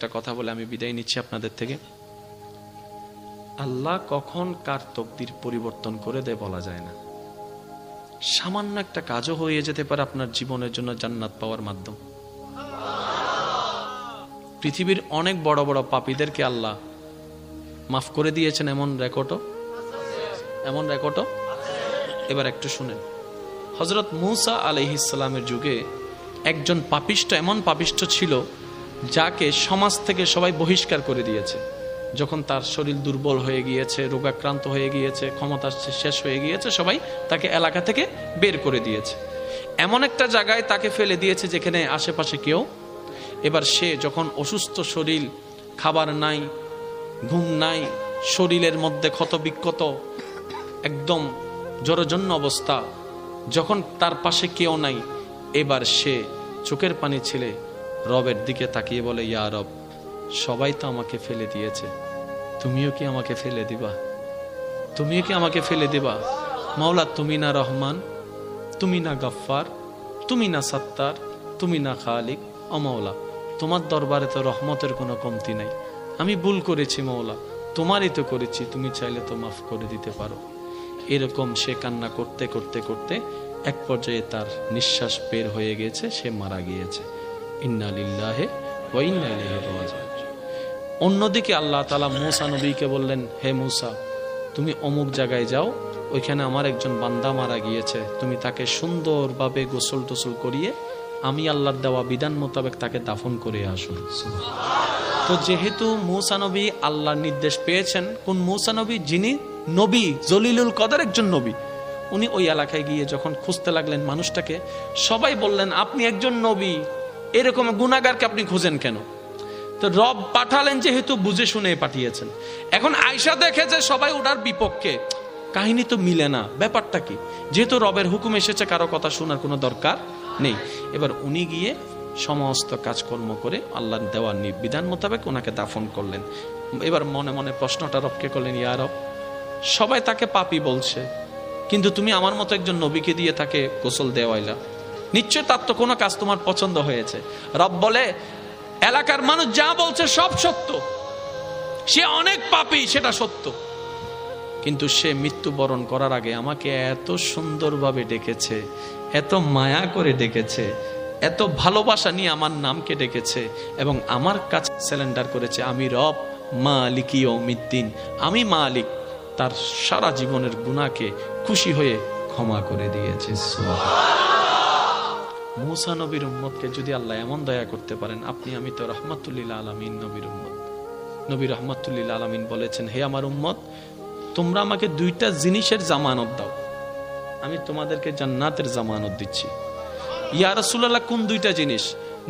একটা কথা বলে আমি বিদায় নিচ্ছি আপনাদের থেকে। আল্লাহ কখন কার তকদির পরিবর্তন করে দেয় বলা যায় না। সামান্য একটা কাজও হয়ে যেতে পারে আপনার জীবনের জন্য জান্নাত পাওয়ার মাধ্যম। পৃথিবীর অনেক বড় বড় পাপীদেরকে আল্লাহ মাফ করে দিয়েছেন, এমন রেকর্ডও। এবার একটু শুনেন, হযরত মূসা আলাইহিস সালামের যুগে একজন পাপিষ্ঠ, এমন পাপিষ্ঠ ছিল যাকে সমাজ থেকে সবাই বহিষ্কার করে দিয়েছে। যখন তার শরীর দুর্বল হয়ে গিয়েছে, রোগাক্রান্ত হয়ে গিয়েছে, ক্ষমতা শেষ হয়ে গিয়েছে, সবাই তাকে এলাকা থেকে বের করে দিয়েছে। এমন একটা জায়গায় তাকে ফেলে দিয়েছে যেখানে আশেপাশে কেউ। এবার সে যখন অসুস্থ শরীর, খাবার নাই, ঘুম নাই, শরীরের মধ্যে ক্ষত বিক্ষত, একদম জরজন্য অবস্থা, যখন তার পাশে কেউ নাই, এবার সে চোখের পানি ছেলে রবের দিকে তাকিয়ে বলে, ইয়া রব, সবাই তো আমাকে ফেলে দিয়েছে, তুমিও কি আমাকে ফেলে দিবা? মাওলা, তুমি না রহমান, তুমি না গফফার, তুমি না সত্তার, তুমি না খালিক। ও মাওলা, তোমার দরবারে তো রহমতের কোনো কমতি নাই। আমি ভুল করেছি মাওলা, তোমারই তো করেছি, তুমি চাইলে তো মাফ করে দিতে পারো। এরকম সে কান্না করতে করতে করতে এক পর্যায়ে তার নিঃশ্বাস বের হয়ে গেছে, সে মারা গিয়েছে। ইন্না লিল্লাহি ওয়া ইন্না ইলাইহি রাজিউন। অন্যদিকে আল্লাহ তাআলা মূসা নবীকে বললেন, হে মূসা, তুমি অমুক জায়গায় যাও, ওইখানে আমার একজন বান্দা মারা গিয়েছে, তুমি তাকে সুন্দরভাবে গোসল টোসল করিয়ে আমি আল্লাহর দেওয়া বিধান মোতাবেক তাকে দাফন করে আসুন। তো যেহেতু মূসা নবী আল্লাহর নির্দেশ পেয়েছেন, কোন মূসা নবী? যিনি নবী, জলিলুল কদর একজন নবী। উনি ওই এলাকায় গিয়ে যখন খুঁজতে লাগলেন মানুষটাকে, সবাই বললেন, আপনি একজন নবী, এরকম গুনাহগারকে আপনি খুঁজেন কেন? তো রব পাঠালেন, যেহেতু বুঝে শুনে পাঠিয়েছেন। এখন আয়েশা দেখে যে সবাই ওটার বিপক্ষে, কাহিনী তো মিলে না, ব্যাপারটা কি? যেহেতু রবের হুকুম এসেছে, কারো কথা শোনার কোনো দরকার নেই। এবার উনি গিয়ে সমস্ত কাজকর্ম করে আল্লাহর দেওয়ার বিধান মোতাবেক ওনাকে দাফন করলেন। এবার মনে মনে প্রশ্নটা রবকে করলেন, ইয়া রব, সবাই তাকে পাপী বলছে, কিন্তু তুমি আমার মতো একজন নবীকে দিয়ে তাকে গোসল দেওয়াইলা, নিশ্চয় তার তো কোনো কাজ তোমার পছন্দ হয়েছে। রব বলে, এলাকার মানুষ যা বলছে সব সত্য, সে অনেক পাপী, সেটা সত্য, কিন্তু সে মৃত্যুবরণ করার আগে আমাকে এত সুন্দরভাবে ডেকেছে, এত মায়া করে ডেকেছে, এত ভালোবাসা নিয়ে আমার নামকে ডেকেছে এবং আমার কাছে সারেন্ডার করেছে, আমি রব মালিক ইয়াউমিদ্দিন, আমি মালিক। তার সারা জীবনের গুনাহকে খুশি হয়ে ক্ষমা করে দিয়েছে। মূসা নবীর উম্মতকে যদি আল্লাহ এমন দয়া করতে পারেন, আপনি আমি তো রাহমাতুল লিল আলামিন নবীর উম্মত। নবী রাহমাতুল লিল আলামিন বলেছেন, হে আমার উম্মত, তোমরা আমাকে দুইটা জিনিসের জামানত দাও, আমি তোমাদেরকে জান্নাতের জামানত দিচ্ছি। ইয়া রাসূলুল্লাহ, কোন দুইটা জিনিস?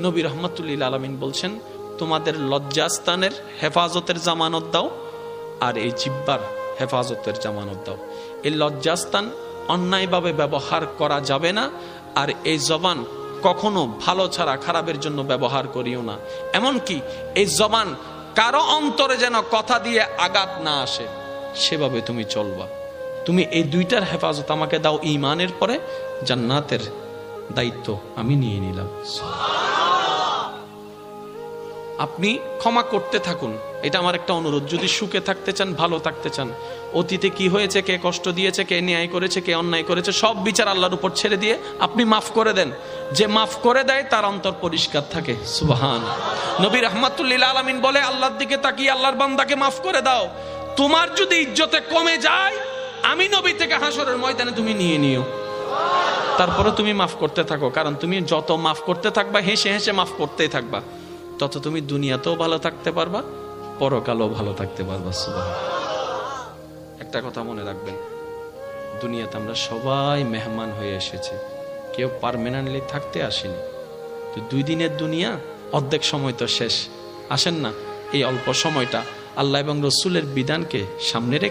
নবী রাহমাতুল লিল আলামিন বলছেন, তোমাদের লজ্জাস্থানের হেফাজতের জামানত দাও, আর এই জিহ্বার হেফাজতের জামানত দাও। এই লজ্জাস্থান অন্যায়ভাবে ব্যবহার করা যাবে না, আর এই জবান কখনো ভালো ছাড়া খারাপের জন্য ব্যবহার করিও না। এমনকি এই জবান কারো অন্তরে যেন কথা দিয়ে আঘাত না আসে, সেভাবে তুমি চলবা। তুমি এই দুইটার হেফাজত আমাকে দাও, ঈমানের পরে জান্নাতের দায়িত্ব আমি নিয়ে নিলাম। আপনি ক্ষমা করতে থাকুন, এটা আমার একটা অনুরোধ। যদি সুখে থাকতে চান, ভালো থাকতে চান, অতীতে কি হয়েছে, কে কষ্ট দিয়েছে, কে ন্যায় করেছে, কে অন্যায় করেছে, সব বিচার আল্লাহর উপর ছেড়ে দিয়ে আপনি মাফ করে দেন। যে মাফ করে দেয় তার অন্তর পরিষ্কার থাকে। সুবহান। নবী রাহমাতুল লিল আলামিন বলে, আল্লাহর দিকে তাকিয়ে আল্লাহর বান্দাকে মাফ করে দাও। তোমার যদি ইজ্জতে কমে যায়, আমি নবী থেকে হাসরের ময়দানে তুমি নিয়ে নিও, তারপরে তুমি মাফ করতে থাকো। কারণ তুমি যত মাফ করতে থাকবা, হেসে হেসে মাফ করতেই থাকবা, তত তুমি দুনিয়াতেও ভালো থাকতে পারবা, পরকালেও ভালো থাকতে পারবা। একটা কথা মনে রাখবেন, দুনিয়াতে আমরা সবাই মেহমান হয়ে এসেছি, কেউ পার্মানেন্টলি থাকতে আসেনি। তো 2 দিনের দুনিয়া, অর্ধেক সময় তো শেষ। আসেন না, এই অল্প সময়টা আল্লাহ এবং রসুলের বিধানকে সামনে রেখে